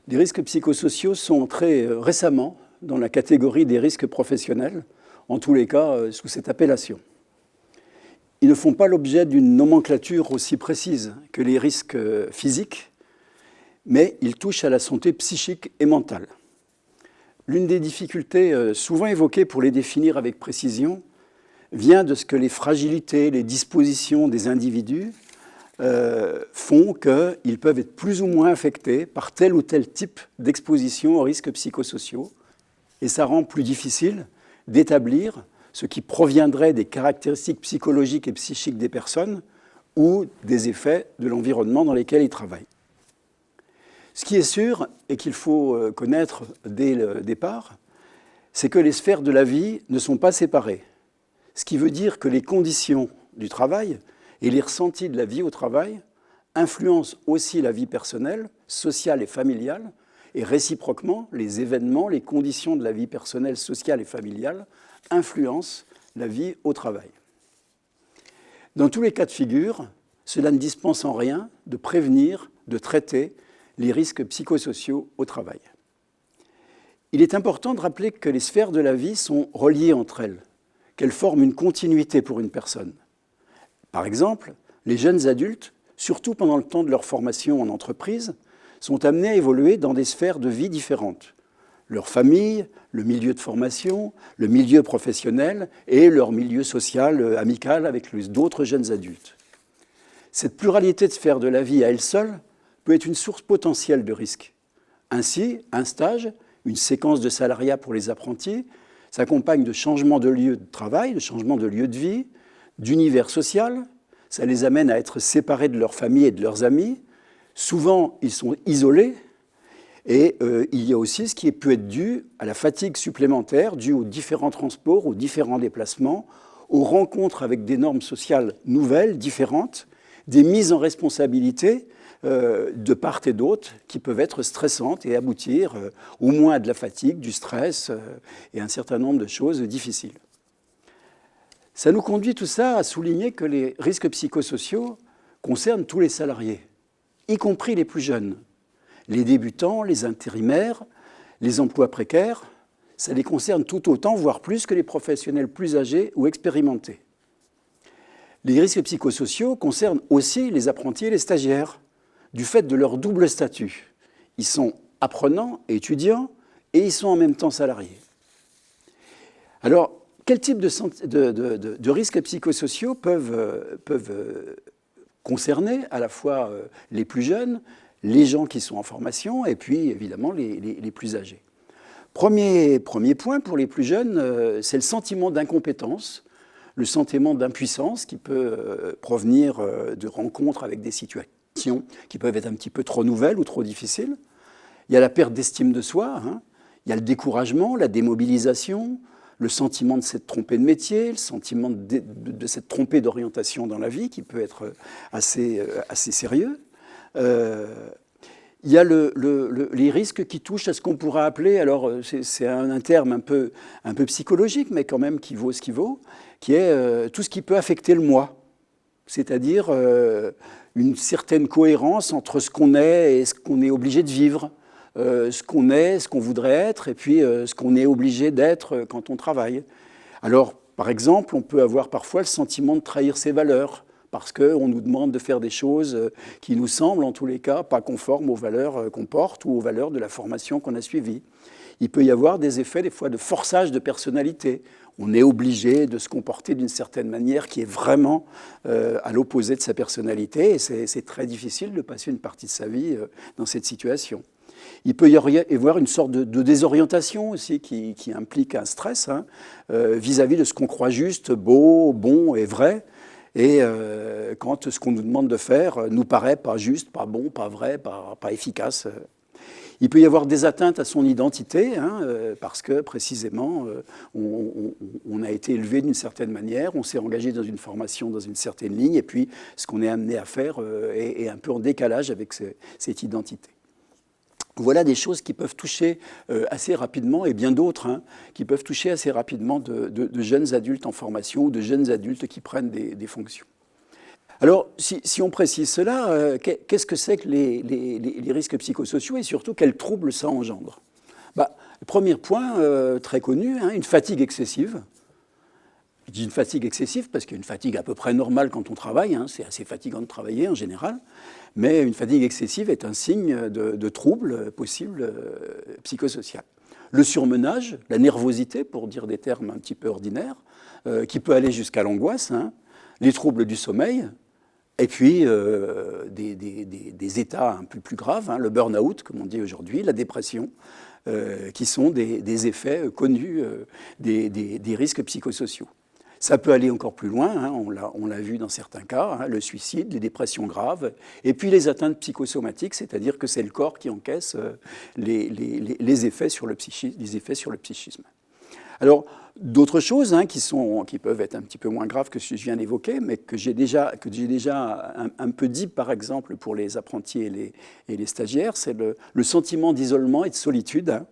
Les risques psychosociaux sont entrés récemment dans la catégorie des risques professionnels, en tous les cas sous cette appellation. Ils ne font pas l'objet d'une nomenclature aussi précise que les risques physiques, mais ils touchent à la santé psychique et mentale. L'une des difficultés souvent évoquées pour les définir avec précision vient de ce que les fragilités, les dispositions des individus font qu'ils peuvent être plus ou moins affectés par tel ou tel type d'exposition aux risques psychosociaux. Et ça rend plus difficile d'établir ce qui proviendrait des caractéristiques psychologiques et psychiques des personnes ou des effets de l'environnement dans lesquels ils travaillent. Ce qui est sûr et qu'il faut connaître dès le départ, c'est que les sphères de la vie ne sont pas séparées. Ce qui veut dire que les conditions du travail et les ressentis de la vie au travail influencent aussi la vie personnelle, sociale et familiale, et réciproquement, les événements, les conditions de la vie personnelle, sociale et familiale influencent la vie au travail. Dans tous les cas de figure, cela ne dispense en rien de prévenir, de traiter les risques psychosociaux au travail. Il est important de rappeler que les sphères de la vie sont reliées entre elles, qu'elles forment une continuité pour une personne. Par exemple, les jeunes adultes, surtout pendant le temps de leur formation en entreprise, sont amenés à évoluer dans des sphères de vie différentes. Leur famille, le milieu de formation, le milieu professionnel et leur milieu social, amical avec d'autres jeunes adultes. Cette pluralité de sphères de la vie à elle seule peut être une source potentielle de risque. Ainsi, un stage, une séquence de salariat pour les apprentis, s'accompagne de changements de lieu de travail, de changements de lieu de vie, d'univers social. Ça les amène à être séparés de leur famille et de leurs amis. Souvent, ils sont isolés. Et il y a aussi ce qui peut être dû à la fatigue supplémentaire, due aux différents transports, aux différents déplacements, aux rencontres avec des normes sociales nouvelles, différentes, des mises en responsabilité de part et d'autre qui peuvent être stressantes et aboutir au moins à de la fatigue, du stress et un certain nombre de choses difficiles. Ça nous conduit tout ça à souligner que les risques psychosociaux concernent tous les salariés, y compris les plus jeunes. Les débutants, les intérimaires, les emplois précaires, ça les concerne tout autant, voire plus que les professionnels plus âgés ou expérimentés. Les risques psychosociaux concernent aussi les apprentis et les stagiaires, du fait de leur double statut. Ils sont apprenants et étudiants, et ils sont en même temps salariés. Alors, quel type de risques psychosociaux peuvent concerner à la fois les plus jeunes, les gens qui sont en formation et puis évidemment les plus âgés. Premier point pour les plus jeunes, c'est le sentiment d'incompétence, le sentiment d'impuissance qui peut provenir de rencontres avec des situations qui peuvent être un petit peu trop nouvelles ou trop difficiles. Il y a la perte d'estime de soi, il y a le découragement, la démobilisation, le sentiment de s'être trompé de métier, le sentiment de s'être trompé d'orientation dans la vie qui peut être assez sérieux. Il y a les risques qui touchent à ce qu'on pourrait appeler, alors c'est un terme un peu psychologique, mais quand même qui vaut ce qu'il vaut, qui est tout ce qui peut affecter le moi, c'est-à-dire une certaine cohérence entre ce qu'on est et ce qu'on est obligé de vivre, ce qu'on est, ce qu'on voudrait être, et puis ce qu'on est obligé d'être quand on travaille. Alors, par exemple, on peut avoir parfois le sentiment de trahir ses valeurs, parce qu'on nous demande de faire des choses qui nous semblent, en tous les cas, pas conformes aux valeurs qu'on porte ou aux valeurs de la formation qu'on a suivie. Il peut y avoir des effets, des fois, de forçage de personnalité. On est obligé de se comporter d'une certaine manière qui est vraiment à l'opposé de sa personnalité, et c'est très difficile de passer une partie de sa vie dans cette situation. Il peut y avoir une sorte de désorientation aussi qui implique un stress vis-à-vis de ce qu'on croit juste, beau, bon et vrai. Et quand ce qu'on nous demande de faire nous paraît pas juste, pas bon, pas vrai, pas efficace. Il peut y avoir des atteintes à son identité, parce que précisément on a été élevé d'une certaine manière, on s'est engagé dans une formation, dans une certaine ligne, et puis ce qu'on est amené à faire est un peu en décalage avec cette identité. Voilà des choses qui peuvent toucher assez rapidement, et bien d'autres qui peuvent toucher assez rapidement de jeunes adultes en formation ou de jeunes adultes qui prennent des fonctions. Alors, si on précise cela, qu'est-ce que c'est que les risques psychosociaux et surtout quels troubles ça engendre? Bah, le premier point très connu, hein, une fatigue excessive. Je dis une fatigue excessive parce qu'il y a une fatigue à peu près normale quand on travaille, hein, c'est assez fatigant de travailler en général, mais une fatigue excessive est un signe de trouble possible psychosocial. Le surmenage, la nervosité, pour dire des termes un petit peu ordinaires, qui peut aller jusqu'à l'angoisse, hein, les troubles du sommeil, et puis des états un peu plus graves, hein, le burn-out, comme on dit aujourd'hui, la dépression, qui sont des effets connus des risques psychosociaux. Ça peut aller encore plus loin, hein, on l'a vu dans certains cas, hein, le suicide, les dépressions graves, et puis les atteintes psychosomatiques, c'est-à-dire que c'est le corps qui encaisse les effets sur le psychisme. Alors, d'autres choses hein, qui peuvent être un petit peu moins graves que ce que je viens d'évoquer, mais que j'ai déjà un peu dit, par exemple, pour les apprentis et les stagiaires, c'est le sentiment d'isolement et de solitude, hein,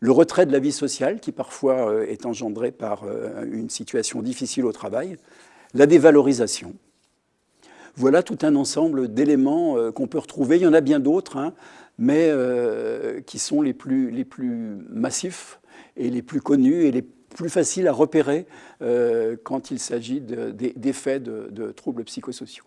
le retrait de la vie sociale, qui parfois est engendré par une situation difficile au travail, la dévalorisation. Voilà tout un ensemble d'éléments qu'on peut retrouver. Il y en a bien d'autres, hein, mais qui sont les plus massifs et les plus connus et les plus faciles à repérer quand il s'agit d'effets de troubles psychosociaux.